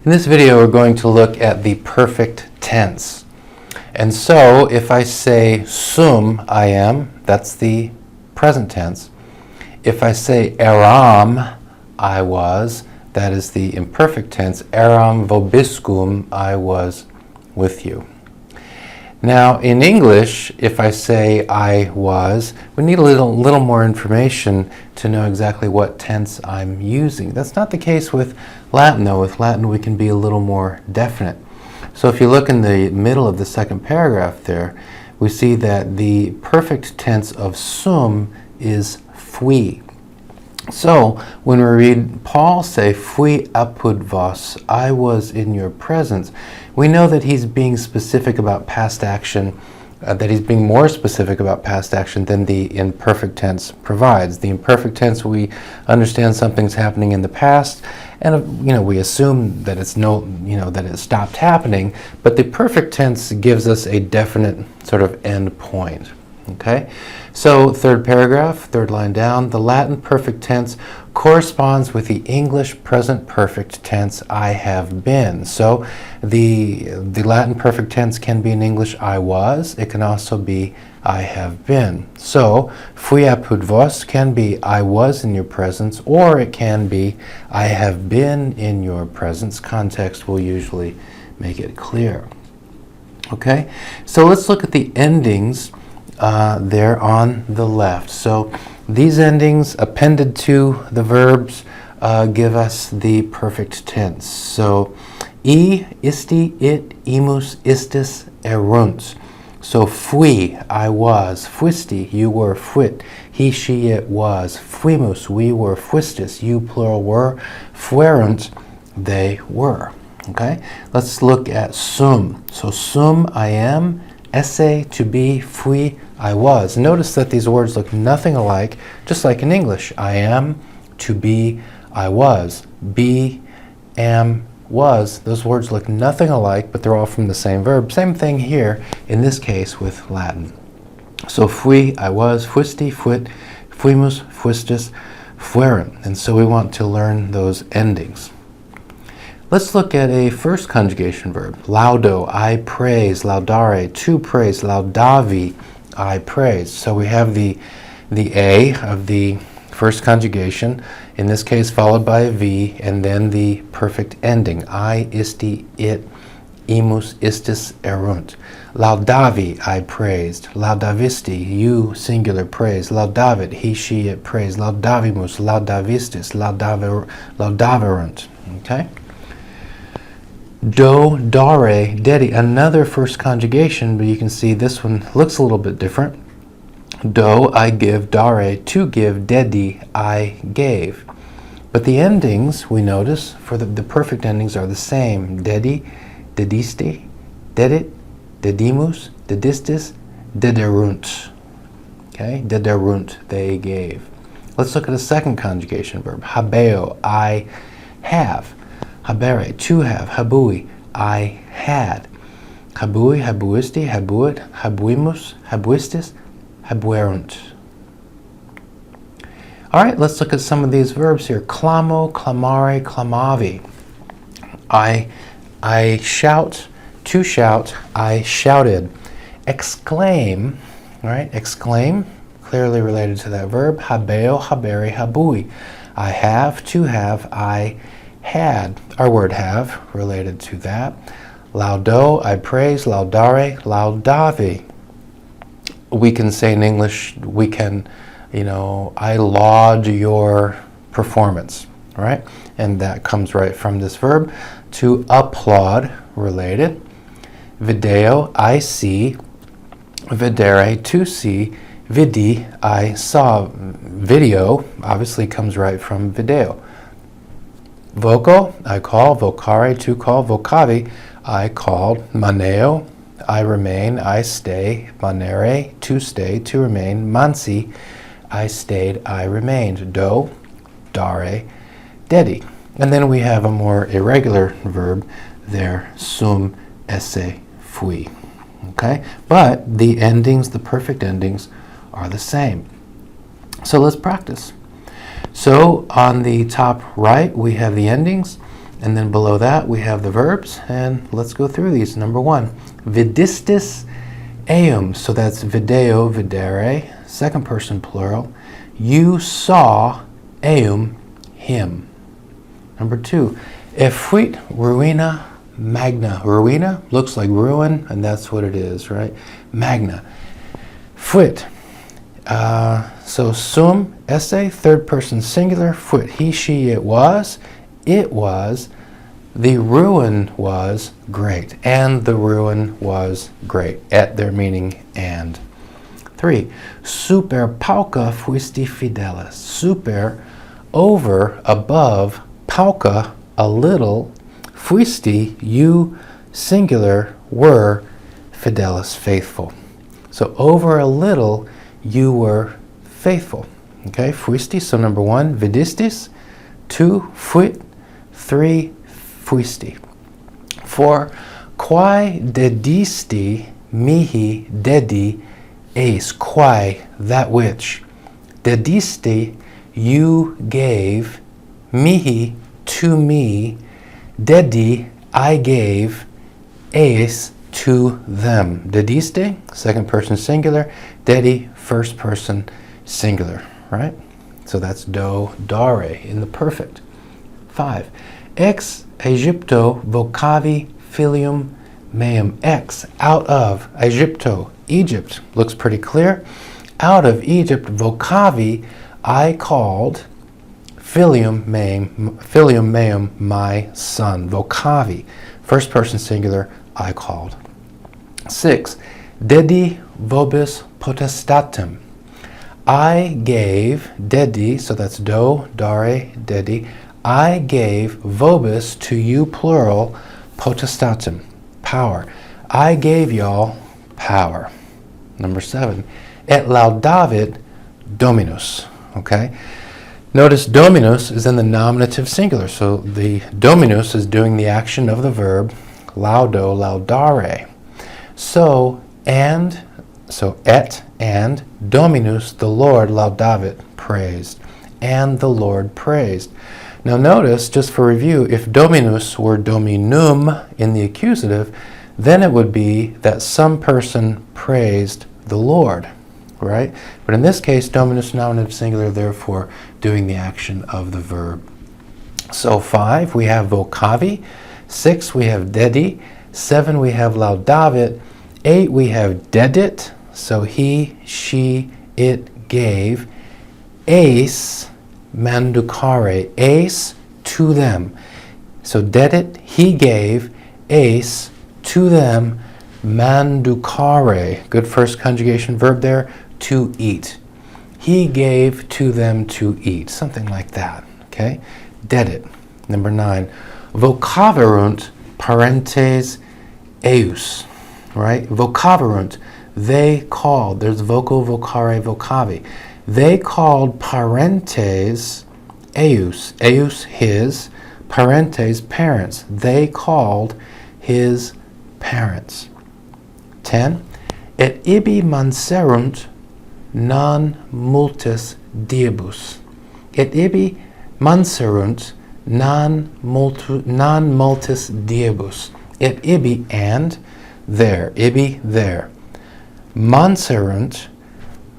In this video, we're going to look at the perfect tense. And so, if I say sum, I am, that's the present tense. If I say eram, I was, that is the imperfect tense. Eram vobiscum, I was with you. Now, in English, if I say I was, we need a little more information to know exactly what tense I'm using. That's not the case with Latin, though. With Latin, we can be a little more definite. So if you look in the middle of the second paragraph there, we see that the perfect tense of sum is fui. So when we read Paul say, fui apud vos, I was in your presence, we know that he's being specific about past action, that he's being more specific about past action than the imperfect tense provides. The imperfect tense, we understand something's happening in the past, and we assume that that it stopped happening, but the perfect tense gives us a definite sort of end point. Okay, so third paragraph, third line down, the Latin perfect tense corresponds with the English present perfect tense, I have been. So the Latin perfect tense can be in English, I was. It can also be, I have been. So fui apud vos can be, I was in your presence, or it can be, I have been in your presence. Context will usually make it clear. Okay, so let's look at the endings there on the left. So these endings appended to the verbs give us the perfect tense. So isti, it, imus, istis, erunt. So fui, I was, fuisti, you were, fuit, he, she, it was, fuimus, we were, fuistis, you plural were, fuerunt, they were. Okay, let's look at sum. So sum, I am, esse, to be, fui, I was. Notice that these words look nothing alike, just like in English. I am, to be, I was. Be, am, was. Those words look nothing alike, but they're all from the same verb. Same thing here, in this case, with Latin. So fui, I was, fuisti, fuit, fuimus, fuistis, fuerunt. And so we want to learn those endings. Let's look at a first conjugation verb. Laudo, I praise. Laudare, to praise. Laudavi, I praise. So we have the A of the first conjugation, in this case followed by a V, and then the perfect ending. I, isti, it, imus, istis, erunt. Laudavi, I praised. Laudavisti, you, singular, praise. Laudavit, he, she, it, praise. Laudavimus, laudavistis, laudaverunt. Okay? Do, dare, dedi, another first conjugation, but you can see this one looks a little bit different. Do, I give, dare, to give, dedi, I gave. But the endings, we notice, for the perfect endings are the same. Dedi, dedisti, dedit, dedimus, dedistis, dederunt. Okay, dederunt, they gave. Let's look at a second conjugation verb. Habeo, I have. Habere, to have. Habui, I had. Habui, habuisti, habuit, habuimus, habuistis, habuerunt. All right, let's look at some of these verbs here. Clamo, clamare, clamavi. I shout, to shout, I shouted. Exclaim, right? Exclaim, clearly related to that verb. Habeo, habere, habui. I have, to have, I had. Our word have, related to that. Laudo, I praise. Laudare, laudavi. We can say in English, we can, I laud your performance, right? And that comes right from this verb. To applaud, related. Video, I see. Vedere, to see. Vidi, I saw. Video obviously comes right from video. Voco, I call. Vocare, to call. Vocavi, I called. Maneo, I remain. I stay. Manere, to stay, to remain. Mansi, I stayed, I remained. Do, dare, dedi. And then we have a more irregular verb there. Sum, esse, fui. Okay? But the endings, the perfect endings, are the same. So let's practice. So on the top right, we have the endings. And then below that we have the verbs, and let's go through these. Number 1, vidistis eum. So that's video, videre, second person plural. You saw eum, him. Number 2, effuit ruina magna. Ruina looks like ruin, and that's what it is, right? Magna. Fuit. So sum, esse, third person singular. Fuit, he, she, it was. It was. The ruin was great. And the ruin was great. Et their meaning and. 3, super pauca fuisti fidelis. Super, over, above, pauca, a little, fuisti, you, singular, were, fidelis, faithful. So over a little, you were faithful. Okay, fuisti, so number 1, vidistis. 2, fuit. 3, fuisti. 4, quae dedisti mihi dedi eis. Quae, that which. Dedisti, you gave. Mihi, to me. Dedi, I gave. Eis, to them. Dediste, second person singular. Dedi, first person singular, right? So that's do, dare in the perfect. 5, ex Egypto vocavi filium meum. Ex, out of, Egypto, Egypt. Looks pretty clear. Out of Egypt, vocavi, I called, filium meum, my son. Vocavi, first person singular, I called. 6, dedi vobis potestatem. I gave, dedi, so that's do, dare, dedi, I gave vobis, to you plural, potestatem, power. I gave y'all power. Number 7, et laudavit dominus. Okay? Notice dominus is in the nominative singular, so the dominus is doing the action of the verb laudo, laudare. So et and dominus, the Lord, laudavit, praised. And the Lord praised. Now notice, just for review, if dominus were dominum in the accusative, then it would be that some person praised the Lord, right? But in this case, dominus nominative singular, therefore doing the action of the verb. So 5, we have vocavi. 6, we have dedi. 7, we have laudavit. 8, we have dedit. So he, she, it gave. Eis, manducare. Eis, to them. So dedit, he gave. Eis, to them. Manducare. Good first conjugation verb there. To eat. He gave to them to eat. Something like that. Okay? Dedit. Number 9. Vocaverunt parentes eus. Right? Vocaverunt. They called. There's voco, vocare, vocavi. They called parentes eus. Eus, his. Parentes, parents. They called his parents. 10. Et ibi manserunt non multis diebus. Et ibi manserunt non multis diebus. Et ibi, and there. Ibi, there. Manserunt,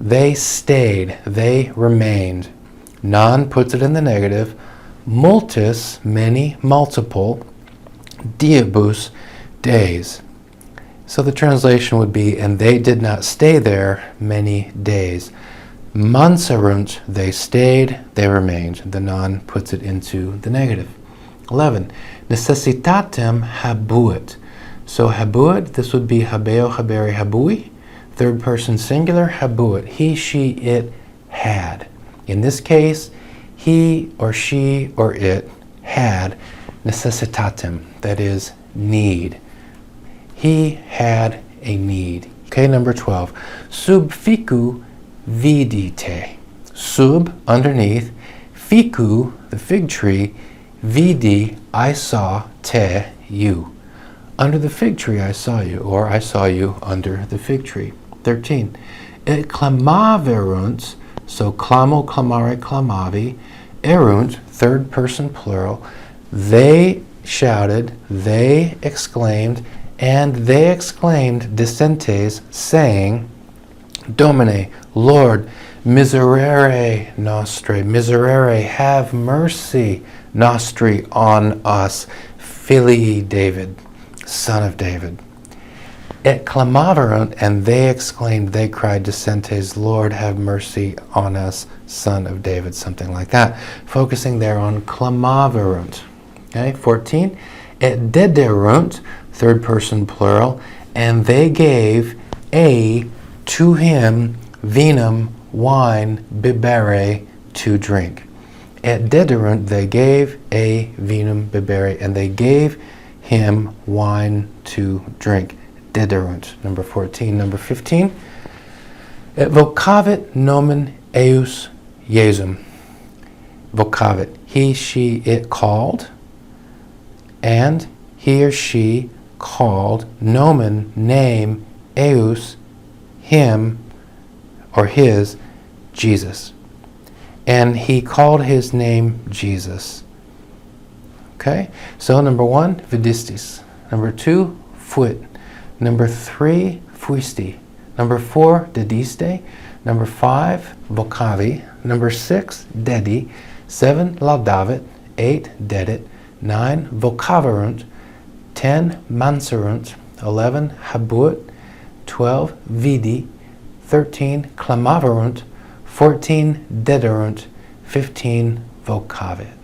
they stayed, they remained. Non puts it in the negative. Multis, many, multiple. Diebus, days. So the translation would be, and they did not stay there many days. Manserunt, they stayed, they remained. The non puts it into the negative. 11. Necessitatem habuit. So habuit, this would be habeo, habere, habui. Third person singular, habuit. He, she, it had. In this case, he or she or it had necessitatem, that is, need. He had a need. Okay, number 12. Sub ficu vidite. Sub, underneath. Ficu, the fig tree. Vidi, I saw. Te, you. Under the fig tree I saw you, or I saw you under the fig tree. 13. Et clamaverunt, so clamo, clamare, clamavi. Erunt, third person plural. They shouted, they exclaimed, and they exclaimed decentes, saying, Domine, Lord, miserere nostre, miserere, have mercy nostri on us, filii David, son of David. Et clamaverunt, and they exclaimed, they cried decentes, Lord, have mercy on us, son of David, something like that. Focusing there on clamaverunt. Okay, 14. Et dederunt, third person plural, and they gave to him vinum, wine, bibere, to drink. Et dederunt, they gave vinum bibere, and they gave him wine to drink. Dederunt, number 14. Number 15. Et vocavit nomen eius Jesum. Vocavit, he, she, it called, and he or she called, nomen, name, eius, him or his, Jesus. And he called his name Jesus. Okay? So number 1, vidistis. Number 2, fuit. Number 3, fuisti. Number 4, dediste. Number 5, vocavi. Number 6, dedi. 7, laudavit. 8, dedit. 9, vocaverunt. 10, manserunt. 11, habuit. 12, vidi. 13, clamaverunt. 14, dederunt. 15, vocavit.